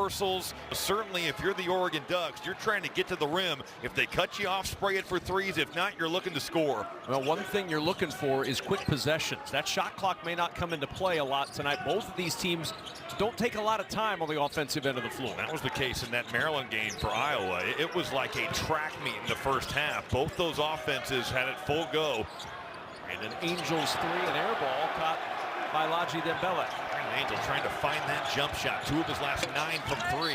reversals. Certainly, if you're the Oregon Ducks, you're trying to get to the rim. If they cut you off, spray it for threes. If not, you're looking to score. Well, one thing you're looking for is quick possessions. That shot clock may not come into play a lot tonight. Both of these teams don't take a lot of time on the offensive end of the floor. That was the case in that Maryland game for Iowa. It was like a track meet in the first half. Both those offenses had it full go. And an Angels three, an air ball caught by Ladji Dembele. Angel trying to find that jump shot. 2 of his last 9 from 3.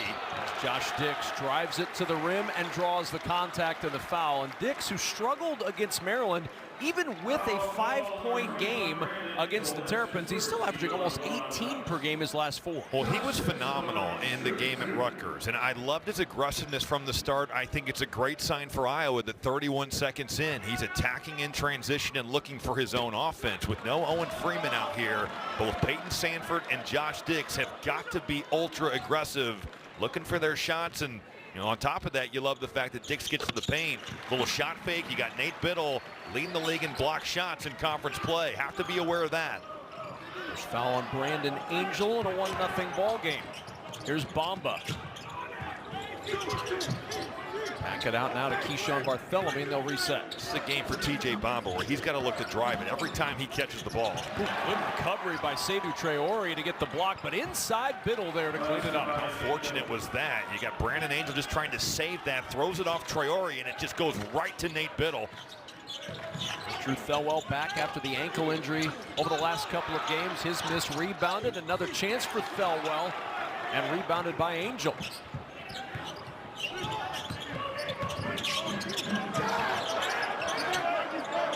Josh Dix drives it to the rim and draws the contact and the foul. And Dix, who struggled against Maryland, even with a 5-point game against the Terrapins, he's still averaging almost 18 per game his last 4. Well, he was phenomenal in the game at Rutgers, and I loved his aggressiveness from the start. I think it's a great sign for Iowa that 31 seconds in, he's attacking in transition and looking for his own offense. With no Owen Freeman out here, both Peyton Sanford and Josh Dix have got to be ultra aggressive, looking for their shots. And on top of that, you love the fact that Dix gets to the paint. Little shot fake. You got Nate Biddle leading the league in block shots in conference play. Have to be aware of that. There's foul on Brandon Angel in a 1-0 ball game. Here's Bamba. Back it out now to Keyshawn Barthelemy, and they'll reset. This is a game for TJ Bamba where he's got to look to drive it every time he catches the ball. Ooh, good recovery by Seydou Traore to get the block, but inside Biddle there to clean it up. How fortunate was that? You got Brandon Angel just trying to save that, throws it off Traore, and it just goes right to Nate Biddle. Drew Thelwell back after the ankle injury over the last couple of games. His miss rebounded. Another chance for Thelwell, and rebounded by Angel.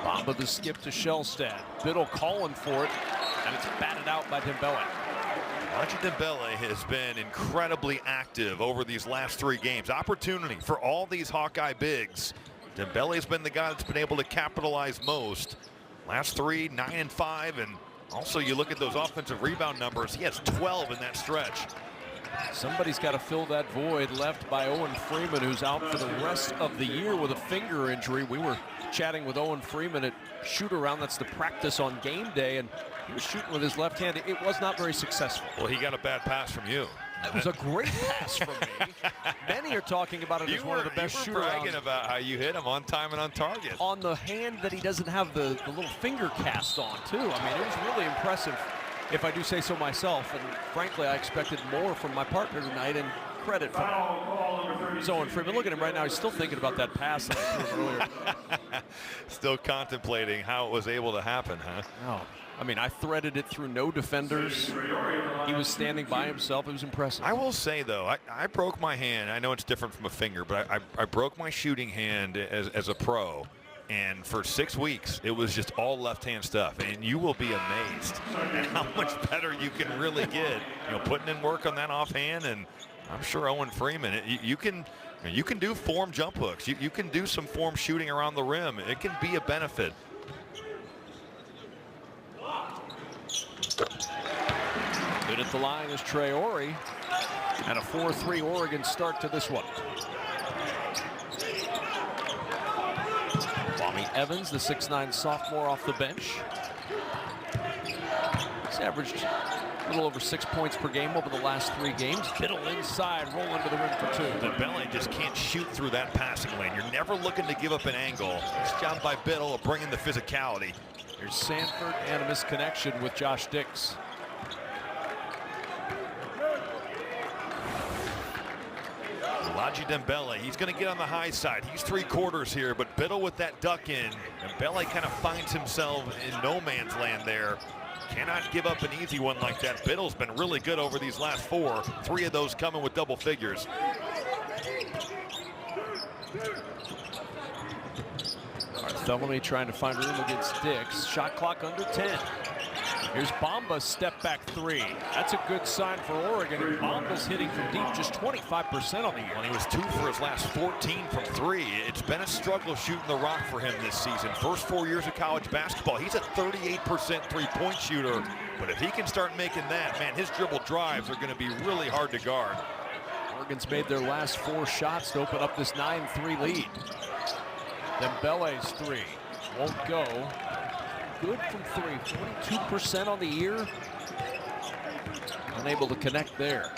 Bamba the skip to Shellstad. Biddle calling for it, and it's batted out by Dembele. Ladji Dembele has been incredibly active over these last 3 games. Opportunity for all these Hawkeye bigs. Dembele has been the guy that's been able to capitalize most. Last 3, 9 and 5, and also you look at those offensive rebound numbers. He has 12 in that stretch. Somebody's got to fill that void left by Owen Freeman, who's out for the rest of the year with a finger injury. We were chatting with Owen Freeman at shoot-around. That's the practice on game day, and he was shooting with his left hand. It was not very successful. Well, he got a bad pass from you. It was a great pass from me. Many are talking about it as one of the best shoot-arounds. You were bragging about how you hit him on time and on target. On the hand that he doesn't have the little finger cast on, too. I mean, it was really impressive, if I do say so myself. And frankly, I expected more from my partner tonight, and credit for him. Owen Freeman, look at him right now. He's still thinking about that pass that I threw earlier. Still contemplating how it was able to happen, huh? Oh. I mean, I threaded it through no defenders. He was standing by himself. It was impressive. I will say, though, I broke my hand. I know it's different from a finger, but I broke my shooting hand as a pro. And for 6 weeks, it was just all left-hand stuff. And you will be amazed at how much better you can really get. Putting in work on that offhand, and I'm sure Owen Freeman, you can do form jump hooks. You can do some form shooting around the rim. It can be a benefit. Good at the line is Traore, and a 4-3 Oregon start to this one. Bobby Evans, the 6'9" sophomore off the bench. He's averaged a little over 6 points per game over the last 3 games. Biddle inside, rolling to the rim for 2. Dembele just can't shoot through that passing lane. You're never looking to give up an angle. Nice job by Biddle of bringing the physicality. Here's Sanford and a misconnection with Josh Dix. Ladji Dembele, he's going to get on the high side. He's 3/4 here, but Biddle with that duck in. Dembele kind of finds himself in no man's land there. Cannot give up an easy one like that. Biddle's been really good over these last 4. 3 of those coming with double figures. Barthelemy trying to find room against Dix. Shot clock under 10. Here's Bamba's step back 3. That's a good sign for Oregon. And Bamba's hitting from deep, just 25% on the year. Well, he was 2 for his last 14 from 3. It's been a struggle shooting the rock for him this season. First 4 years of college basketball, he's a 38% three-point shooter. But if he can start making that, man, his dribble drives are going to be really hard to guard. Oregon's made their last 4 shots to open up this 9-3 lead. Dembele's 3 won't go. Good from 3, 42% on the year. Unable to connect there.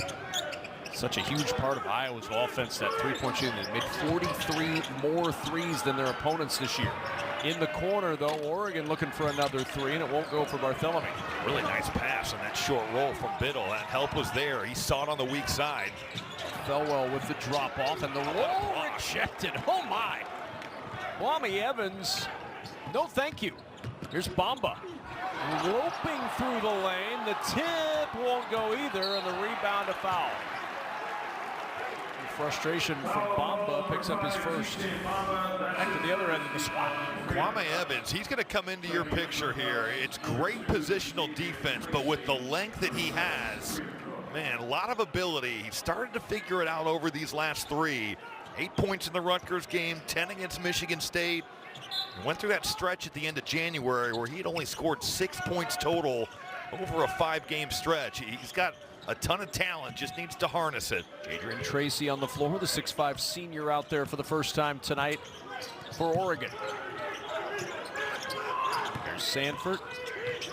Such a huge part of Iowa's offense, that three-point shooting. They made 43 more threes than their opponents this year. In the corner, though, Oregon looking for another three, and it won't go for Bartholomew. Really nice pass on that short roll from Biddle. That help was there. He saw it on the weak side. Felwell with the drop-off, and the roll rejected. Oh, my. Kwame Evans, no thank you. Here's Bamba. Loping through the lane. The tip won't go either, and the rebound, a foul. Frustration from Bamba, picks up his first. Back to the other end of the swat. Kwame Evans, he's going to come into your picture here. It's great positional defense, but with the length that he has, man, a lot of ability. He started to figure it out over these last three. 8 points in the Rutgers game, 10 against Michigan State. He went through that stretch at the end of January where he'd only scored 6 points total over a 5-game stretch. He's got a ton of talent, just needs to harness it. Adrian Tracy on the floor, the 6'5" senior out there for the first time tonight for Oregon. There's Sanford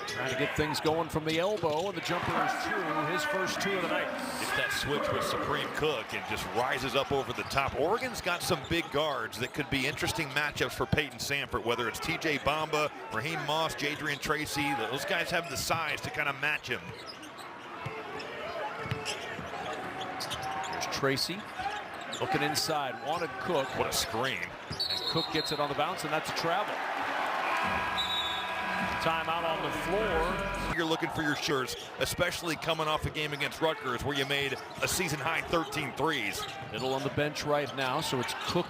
trying to get things going from the elbow, and the jumper is two, his first two of the night. Gets that switch with Supreme Cook and just rises up over the top. Oregon's got some big guards that could be interesting matchups for Peyton Sanford, whether it's TJ Bamba, Raheem Moss, Jadrian Tracy. Those guys have the size to kind of match him. There's Tracy looking inside, wanted Cook. What a screen. And Cook gets it on the bounce, and that's a travel. Timeout on the floor. You're looking for your shirts, especially coming off a game against Rutgers where you made a season-high 13 threes. Middle on the bench right now, so it's Cook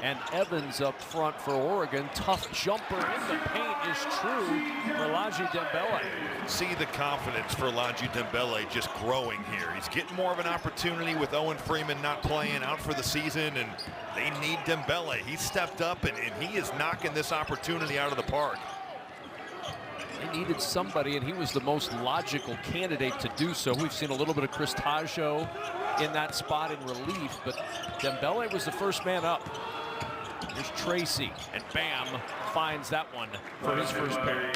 and Evans up front for Oregon. Tough jumper in the paint is true for Ladji Dembele. See the confidence for Ladji Dembele just growing here. He's getting more of an opportunity with Owen Freeman not playing, out for the season, and they need Dembele. He's stepped up, and he is knocking this opportunity out of the park. They needed somebody, and he was the most logical candidate to do so. We've seen a little bit of Chris Taggio in that spot in relief, but Dembele was the first man up. Here's Tracy, and bam, finds that one for his first pair.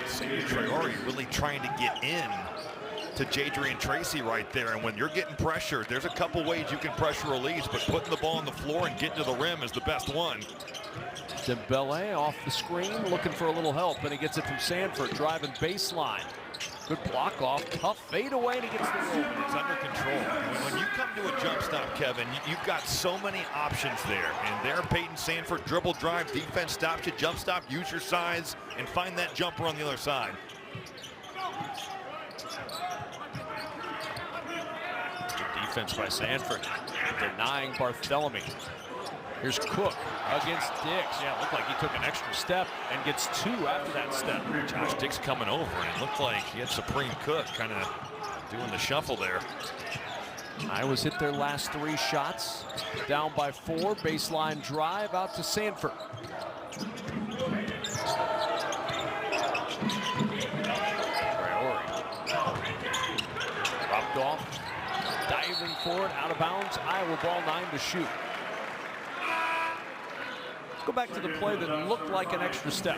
Traore really trying to get in to Jadrian Tracy right there, and when you're getting pressured, there's a couple ways you can pressure Elise, but putting the ball on the floor and getting to the rim is the best one. Dembele off the screen, looking for a little help, and he gets it from Sanford, driving baseline. Good block off, tough fade away, and he gets the roll. It's under control. When you come to a jump stop, Kevin, you've got so many options there. And there, Peyton Sanford, dribble drive, defense stops you, jump stop, use your size, and find that jumper on the other side. Good defense by Sanford, denying Bartholomew. Here's Cook against Dix. Yeah, it looked like he took an extra step and gets two after that step. Josh Dix coming over, and it looked like he had Supreme Cook kind of doing the shuffle there. Iowa's hit their last three shots. Down by 4, baseline drive out to Sanford. Traore. Dropped off, diving for it, out of bounds. Iowa ball 9 to shoot. Let's go back to the play that looked like an extra step.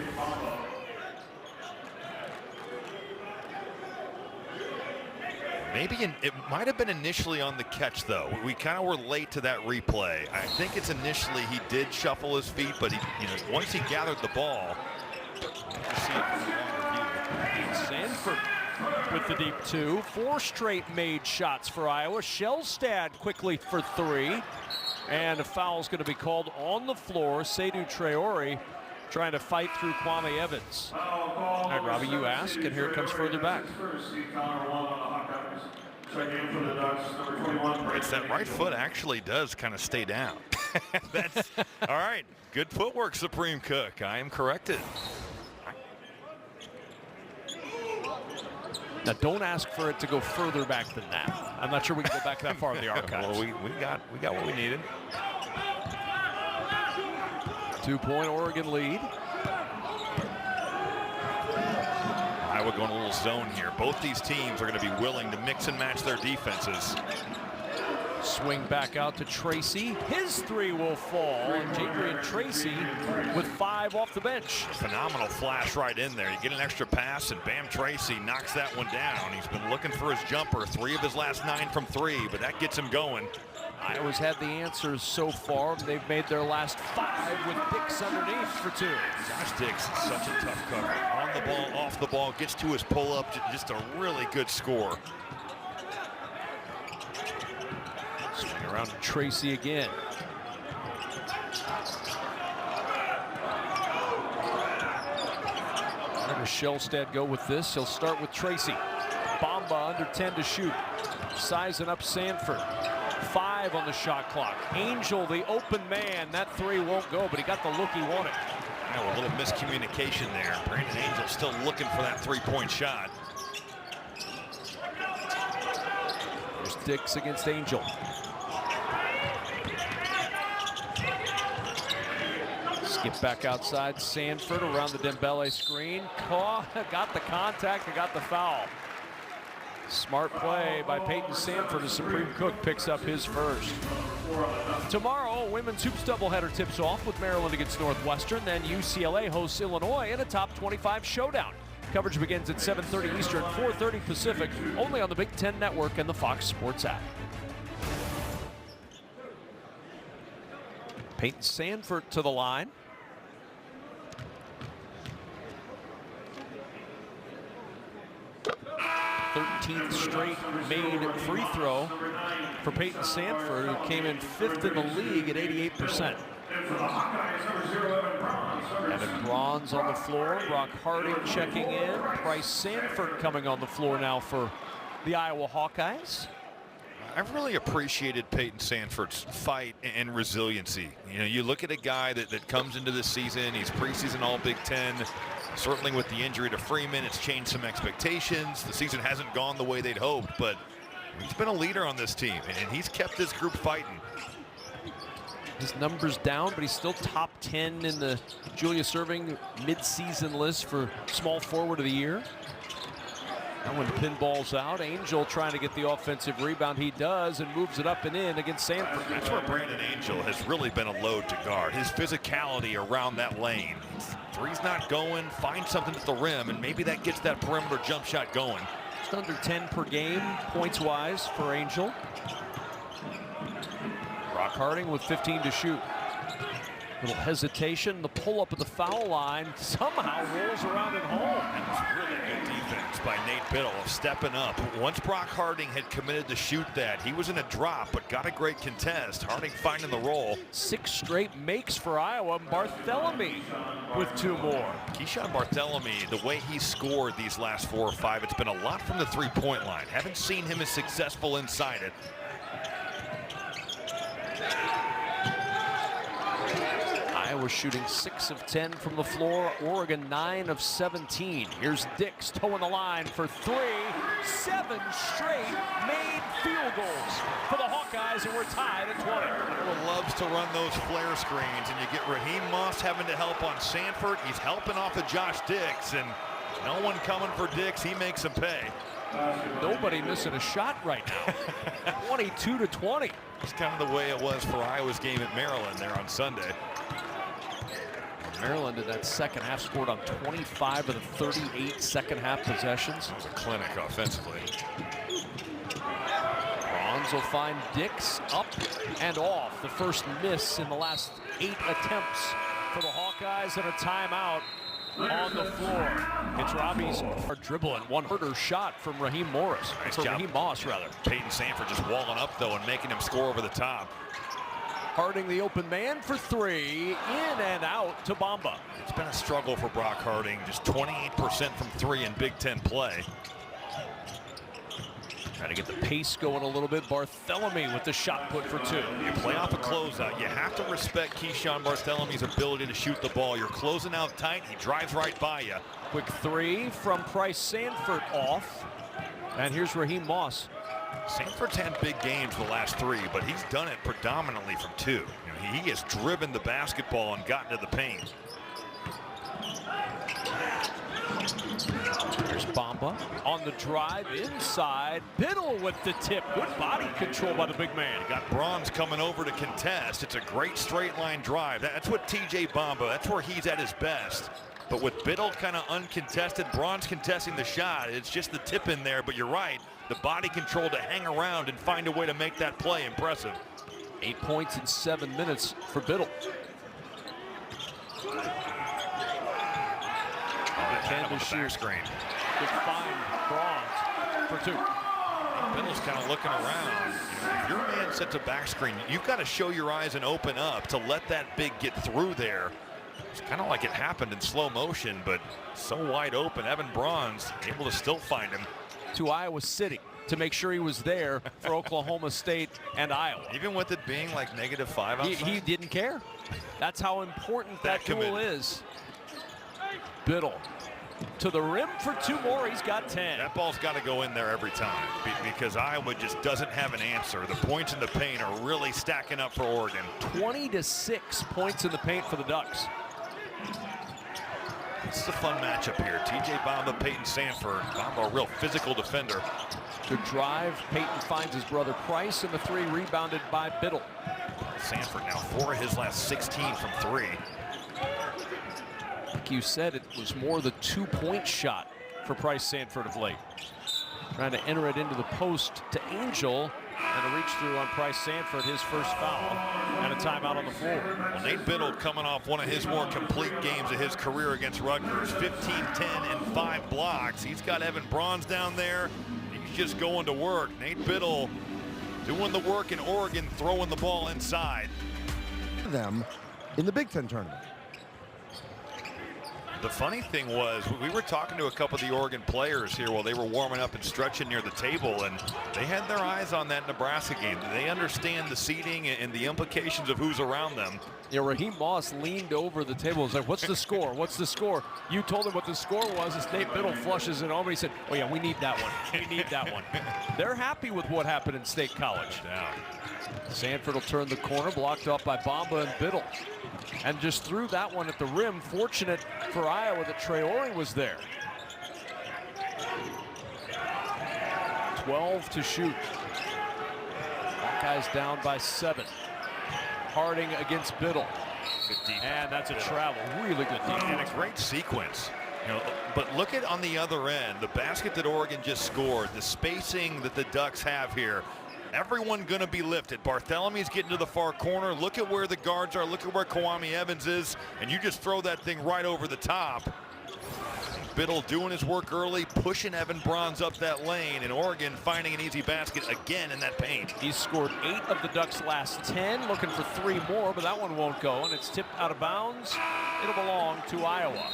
Maybe it might have been initially on the catch, though. We kind of were late to that replay. I think it's initially he did shuffle his feet, but once he gathered the ball, you can see it from the longer view. Sanford with the deep 2. 4 straight made shots for Iowa. Shellstad quickly for 3. And a foul's going to be called on the floor. Seydou Traore trying to fight through Kwame Evans. All right, Robbie, you ask, and here it comes further back. It's that right foot actually does kind of stay down. That's all right. Good footwork, Supreme Cook. I am corrected. Now, don't ask for it to go further back than that. I'm not sure we can go back that far in the archives. Well, we got what we needed. 2-point Oregon lead. Iowa going a little zone here. Both these teams are going to be willing to mix and match their defenses. Swing back out to Tracy. His 3 will fall. And Jadrian Tracy with 5 off the bench. Phenomenal flash right in there. You get an extra pass, and bam, Tracy knocks that one down. He's been looking for his jumper. 3 of his last 9 from 3, but that gets him going. Iowa's had the answers so far. They've made their last 5 with Dix underneath for 2. Josh Dix is such a tough cover. On the ball, off the ball, gets to his pull-up, just a really good score. Swing around to Tracy again. Where does Shellstead go with this? He'll start with Tracy. Bamba under 10 to shoot. Sizing up Sanford. 5 on the shot clock. Angel, the open man. That 3 won't go, but he got the look he wanted. Now a little miscommunication there. Brandon Angel still looking for that 3-point shot. There's Dix against Angel. Skip back outside. Sanford around the Dembele screen. Got the contact and got the foul. Smart play by Peyton Sanford as Supreme Cook picks up his first. Tomorrow, women's hoops doubleheader tips off with Maryland against Northwestern. Then UCLA hosts Illinois in a top 25 showdown. Coverage begins at 7:30 Eastern, 4:30 Pacific, only on the Big Ten Network and the Fox Sports app. Peyton Sanford to the line. 13th straight made free throw for Peyton Sanford, who came in 5th in the league at 88%. Evan Bronze on the floor, Brock Harding checking in, Bryce Sanford coming on the floor now for the Iowa Hawkeyes. I've really appreciated Peyton Sanford's fight and resiliency. You know, you look at a guy that comes into this season, he's preseason All Big Ten. Certainly with the injury to Freeman, it's changed some expectations. The season hasn't gone the way they'd hoped, but he's been a leader on this team, and he's kept this group fighting. His numbers down, but he's still top 10 in the Julius Erving midseason list for small forward of the year. And when pinball's out, Angel trying to get the offensive rebound. He does and moves it up and in against Sanford. That's where Brandon Angel has really been a load to guard. His physicality around that lane. Three's not going, find something at the rim, and maybe that gets that perimeter jump shot going. Just under 10 per game, points-wise for Angel. Brock Harding with 15 to shoot. Little hesitation, the pull-up at the foul line somehow rolls around and home. That was really good defense by Nate Biddle, stepping up. Once Brock Harding had committed to shoot that, he was in a drop, but got a great contest. Harding finding the roll. 6 straight makes for Iowa. Barthélemy with 2 more. Keyshawn Barthélemy, the way he scored these last 4 or 5, it's been a lot from the 3-point line. Haven't seen him as successful inside it. Iowa shooting 6 of 10 from the floor. Oregon 9 of 17. Here's Dix toeing the line for 3. 7 straight made field goals for the Hawkeyes, and we're tied at 20. Iowa loves to run those flare screens, and you get Raheem Moss having to help on Sanford. He's helping off of Josh Dix, and no one coming for Dix. He makes him pay. Nobody missing a shot right now. 22 to 20. It's kind of the way it was for Iowa's game at Maryland there on Sunday. Maryland in that second half scored on 25 of the 38 second half possessions. It was a clinic offensively. Bronze will find Dix up and off. The first miss in the last 8 attempts for the Hawkeyes, and a timeout on the floor. It's Robbie's dribbling. One herder shot from Raheem Morris. Nice from job. Raheem Moss, rather. Peyton Sanford just walling up, though, and making him score over the top. Harding the open man for 3, in and out to Bamba. It's been a struggle for Brock Harding, just 28% from 3 in Big Ten play. Trying to get the pace going a little bit. Barthélemy with the shot put for 2. You play off a closeout. You have to respect Keyshawn Barthélemy's ability to shoot the ball. You're closing out tight. He drives right by you. Quick 3 from Bryce Sanford off. And here's Raheem Moss. Sanford's had big games the last 3, but he's done it predominantly from 2. You know, he has driven the basketball and gotten to the paint. Here's Bamba on the drive inside. Biddle with the tip. Good body control by the big man. You got Bronze coming over to contest. It's a great straight line drive. That's what TJ Bamba, that's where he's at his best. But with Biddle kind of uncontested, Bronze contesting the shot, it's just the tip in there. But you're right, the body control to hang around and find a way to make that play impressive. 8 points in 7 minutes for Biddle. Canvas shoot screen. Good find, Bronze for 2. Biddle's kind of looking around. If your man sets a back screen, you've got to show your eyes and open up to let that big get through there. It's kind of like it happened in slow motion, but so wide open. Evan Bronze able to still find him. To Iowa City to make sure he was there for Oklahoma State and Iowa. Even with it being like -5 outside? He didn't care. That's how important that duel is. Biddle to the rim for 2 more. He's got 10. That ball's got to go in there every time because Iowa just doesn't have an answer. The points in the paint are really stacking up for Oregon. 20-6 points in the paint for the Ducks. This is a fun matchup here. TJ Bamba, Peyton Sanford. Bamba, a real physical defender. Good drive. Peyton finds his brother Price, and the 3 rebounded by Biddle. Sanford now 4 of his last 16 from 3. Like you said, it was more the 2-point shot for Price Sanford of late. Trying to enter it into the post to Angel, and a reach through on Price Sanford, his first foul, and a timeout on the floor. Well, Nate Biddle coming off one of his more complete games of his career against Rutgers. 15, 10, and 5 blocks. He's got Evan Bronze down there. He's just going to work. Nate Biddle doing the work in Oregon, throwing the ball inside. Them in the Big Ten tournament. The funny thing was, we were talking to a couple of the Oregon players here while they were warming up and stretching near the table, and they had their eyes on that Nebraska game. They understand the seeding and the implications of who's around them. Yeah, Raheem Moss leaned over the table and was like, what's the score? What's the score? You told him what the score was as Nate Biddle flushes it over. He said, oh yeah, we need that one. We need that one. They're happy with what happened in State College. Yeah. Sanford will turn the corner, blocked off by Bamba and Biddle. And just threw that one at the rim. Fortunate for Iowa that Traore was there. 12 to shoot. Hawkeyes down by 7. Harding against Biddle. Good defense. And that's a travel. Really good defense. And a great sequence. But look at on the other end, the basket that Oregon just scored, the spacing that the Ducks have here. Everyone going to be lifted. Barthelme's getting to the far corner. Look at where the guards are. Look at where Kwame Evans is. And you just throw that thing right over the top. Biddle doing his work early, pushing Evan Bronze up that lane, and Oregon finding an easy basket again in that paint. He's scored 8 of the Ducks' last 10, looking for 3 more, but that one won't go, and it's tipped out of bounds. It'll belong to Iowa.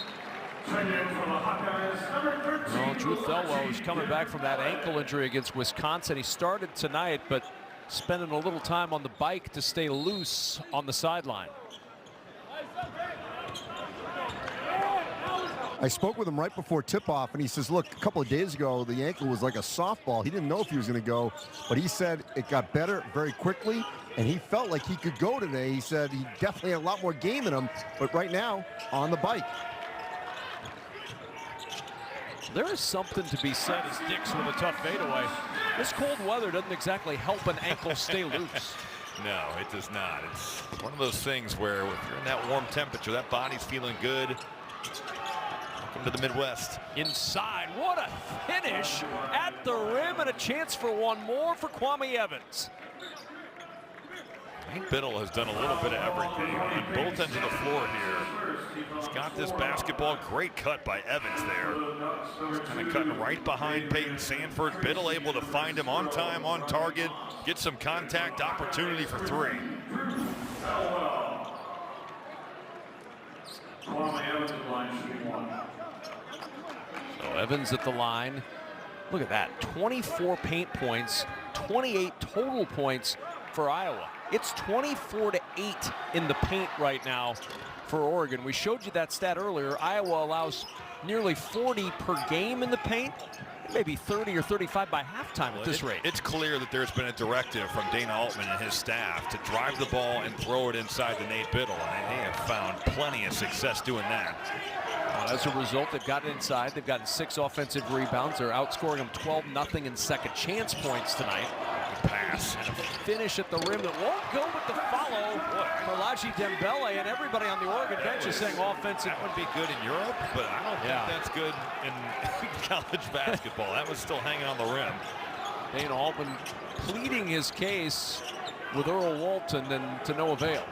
Well, Drew Thelwell is coming back from that ankle injury against Wisconsin. He started tonight, but spending a little time on the bike to stay loose on the sideline. I spoke with him right before tip-off, and he says, look, a couple of days ago, the ankle was like a softball. He didn't know if he was going to go, but he said it got better very quickly, and he felt like he could go today. He said he definitely had a lot more game in him, but right now, on the bike. There is something to be said as Dix with a tough fadeaway. This cold weather doesn't exactly help an ankle stay loose. No, it does not. It's one of those things where if you're in that warm temperature, that body's feeling good. Welcome to the Midwest. Inside, what a finish at the rim, and a chance for one more for Kwame Evans. Nate Biddle has done a little bit of everything on both ends of the floor here. He's got this basketball. Great cut by Evans there. He's kind of cutting right behind Peyton Sanford. Biddle able to find him on time, on target, get some contact, opportunity for 3. So Evans at the line. Look at that, 24 paint points, 28 total points for Iowa. It's 24-8 in the paint right now for Oregon. We showed you that stat earlier. Iowa allows nearly 40 per game in the paint, maybe 30 or 35 by halftime at this rate. It's clear that there's been a directive from Dana Altman and his staff to drive the ball and throw it inside to Nate Biddle, and they have found plenty of success doing that. As a result, they've gotten inside. They've gotten 6 offensive rebounds. They're outscoring them 12-0 in second chance points tonight. Pass. And a finish at the rim that won't go with the follow. Malachi Dembele and everybody on the Oregon bench is saying offensive. That would be good in Europe, but I don't think that's good in college basketball. That was still hanging on the rim. Dana Altman pleading his case with Earl Walton, and to no avail.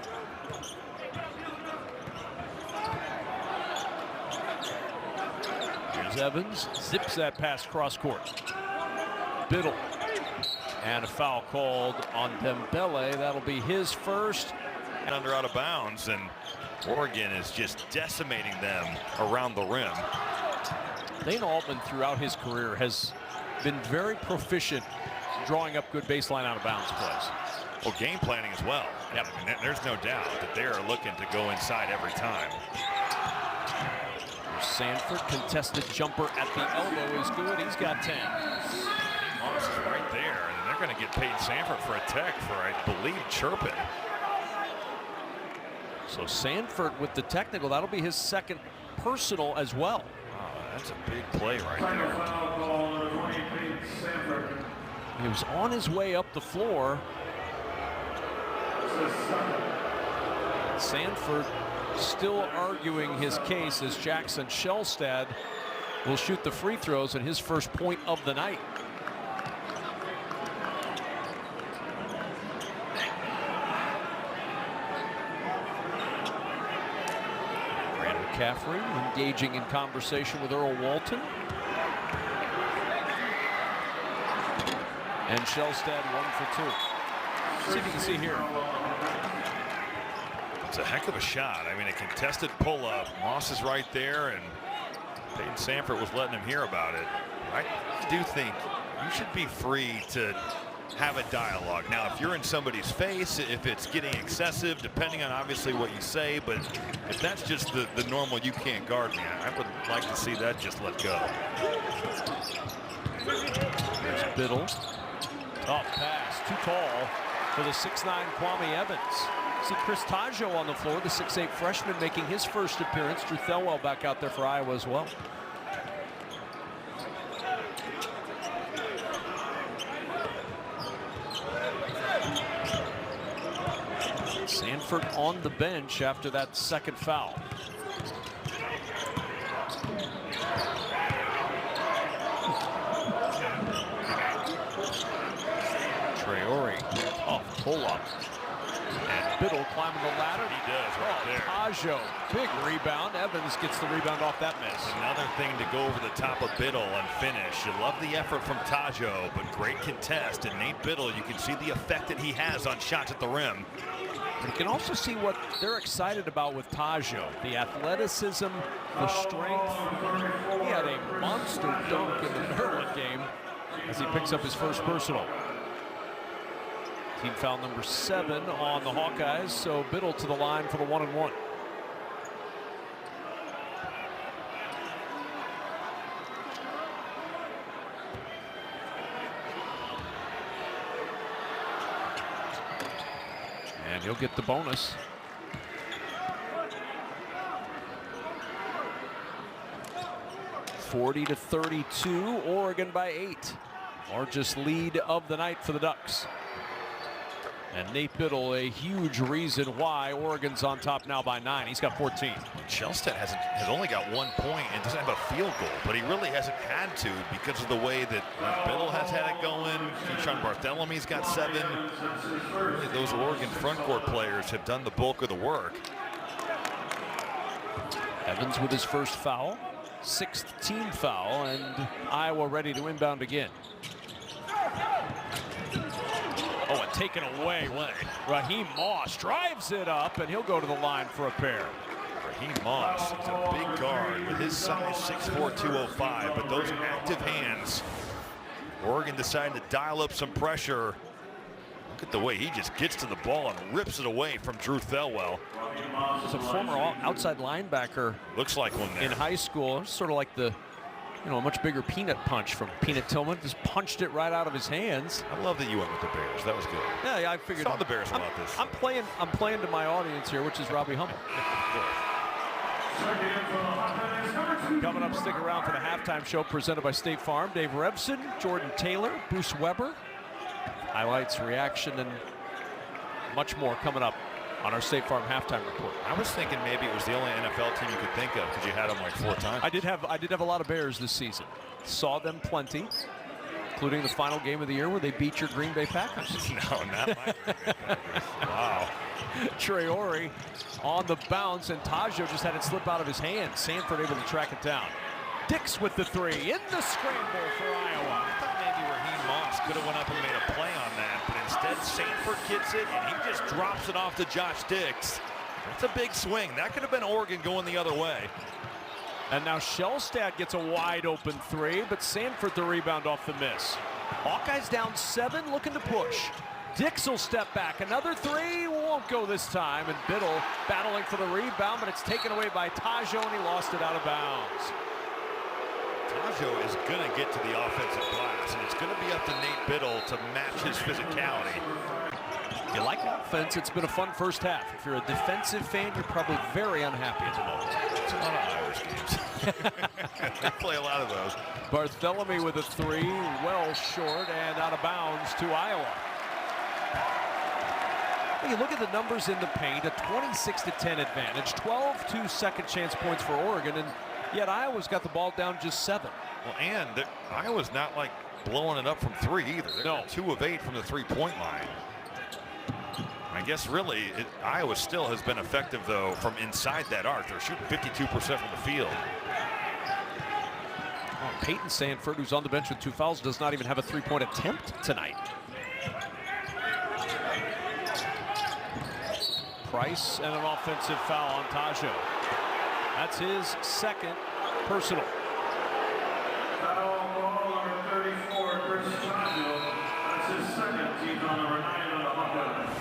Here's Evans, zips that pass cross court. Biddle, and a foul called on Dembele. That'll be his first. And under out of bounds, and Oregon is just decimating them around the rim. Dana Altman throughout his career has been very proficient drawing up good baseline out of bounds plays. Well, game planning as well. Yep. I mean, there's no doubt that they are looking to go inside every time. Sanford, contested jumper at the elbow is good. He's got 10. Moss is right there, and they're going to get Peyton Sanford for a tech for, I believe, chirping. So Sanford with the technical, that'll be his second personal as well. Wow, that's a big play right there. He was on his way up the floor. Sanford still arguing his case as Jackson Shellstad will shoot the free throws and his first point of the night. McCaffrey engaging in conversation with Earl Walton. And Shellstad 1 for 2. See if you can see here. It's a heck of a shot. I mean, a contested pull-up. Moss is right there, and Peyton Sanford was letting him hear about it. I do think you should be free to have a dialogue. Now, if you're in somebody's face, if it's getting excessive, depending on obviously what you say, but if that's just the normal, you can't guard me, I would like to see that just let go. There's Biddle. Tough pass, too tall for the 6'9" Kwame Evans. See Chris Taggio on the floor, the 6'8" freshman making his first appearance. Drew Thelwell back out there for Iowa as well. Sanford on the bench after that second foul. Traore, tough pull-up. And Biddle climbing the ladder. He does right there. Taggio, big rebound. Evans gets the rebound off that miss. Another thing to go over the top of Biddle and finish. You love the effort from Taggio, but great contest. And Nate Biddle, you can see the effect that he has on shots at the rim. You can also see what they're excited about with Taggio. The athleticism, the strength. He had a monster dunk in the Maryland game as he picks up his first personal. Team foul number 7 on the Hawkeyes, so Biddle to the line for the 1-and-1. And he'll get the bonus. (40-32), Oregon by 8. Largest lead of the night for the Ducks. And Nate Biddle, a huge reason why Oregon's on top now by 9. He's got 14. Shellstad has only got 1 point and doesn't have a field goal, but he really hasn't had to because of the way that Biddle has had it going. Keyshawn Barthelemy's got 7. Really, those Oregon front court players have done the bulk of the work. Evans with his first foul, 6th team foul, and Iowa ready to inbound again. Oh, and taken away. Raheem Moss drives it up, and he'll go to the line for a pair. Raheem Moss is a big guard with his size 6'4", 205, but those active hands. Oregon decided to dial up some pressure. Look at the way he just gets to the ball and rips it away from Drew Thelwell. As a former outside linebacker, looks like one there. In high school, sort of like the, a much bigger peanut punch from Peanut Tillman. Just punched it right out of his hands. I love that you went with the Bears. That was good. Yeah, I figured. Saw the Bears about this. I'm playing to my audience here, which is Robbie Hummel. Coming up, stick around for the halftime show presented by State Farm. Dave Revson, Jordan Taylor, Bruce Weber. Highlights, reaction, and much more coming up on our State Farm halftime report. I was thinking maybe it was the only NFL team you could think of because you had them like 4 times. I did have a lot of Bears this season. Saw them plenty. including the final game of the year where they beat your Green Bay Packers. No, not my Green Bay Packers. Wow. Traore on the bounce, and Taggio just had it slip out of his hand. Sanford able to track it down. Dix with the three in the scramble for Iowa. I thought maybe Raheem Moss could have went up and made a play on that, but instead Sanford gets it, and he just drops it off to Josh Dix. That's a big swing. That could have been Oregon going the other way. And now Shellstad gets a wide open three, but Sanford the rebound off the miss. Hawkeyes down 7, looking to push. Dix will step back. Another three won't go this time, and Biddle battling for the rebound, but it's taken away by Taggio, and he lost it out of bounds. Taggio is going to get to the offensive glass, and it's going to be up to Nate Biddle to match his physicality. If you like offense, it's been a fun first half. If you're a defensive fan, you're probably very unhappy at the moment. It's a lot of Irish games. They play a lot of those. Barthélemy with a three, well short and out of bounds to Iowa. When you look at the numbers in the paint, a 26-10 advantage, 12 second chance points for Oregon, and yet Iowa's got the ball down just 7. Well, and Iowa's not like blowing it up from 3 either. They're 2 of 8 from the 3-point line. I guess really Iowa still has been effective though from inside that arc. They're shooting 52% from the field. Oh, Peyton Sanford, who's on the bench with 2 fouls, does not even have a 3-point attempt tonight. Price and an offensive foul on Taggio. That's his second personal. Foul ball number 34, Chris Taggio. That's his second. Team on number 9 on the Hawkeyes.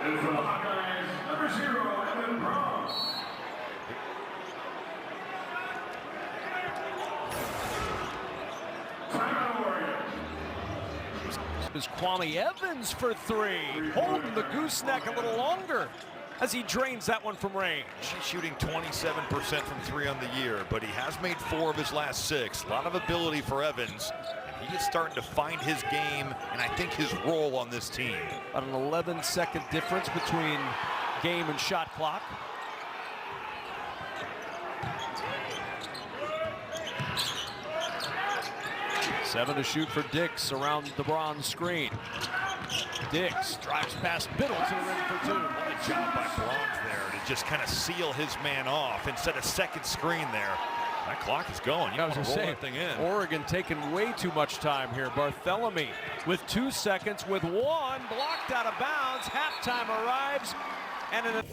And for the Hawkeyes, number 0, Evan Brown. Timeout Oregon. Is Kwame Evans for 3, holding the gooseneck a little longer as he drains that one from range. He's shooting 27% from 3 on the year, but he has made 4 of his last 6. A lot of ability for Evans. He is starting to find his game, and I think his role on this team. About an 11-second difference between game and shot clock. Seven to shoot for Dix around the bronze screen. Dix drives past Biddle to the rim for 2. What a job by Bronze there to just kind of seal his man off instead of second screen there. That clock is going. You I was want to going roll to that thing say, in. Oregon taking way too much time here. Barthélemy with 2 seconds with 1, blocked out of bounds. Halftime arrives, and an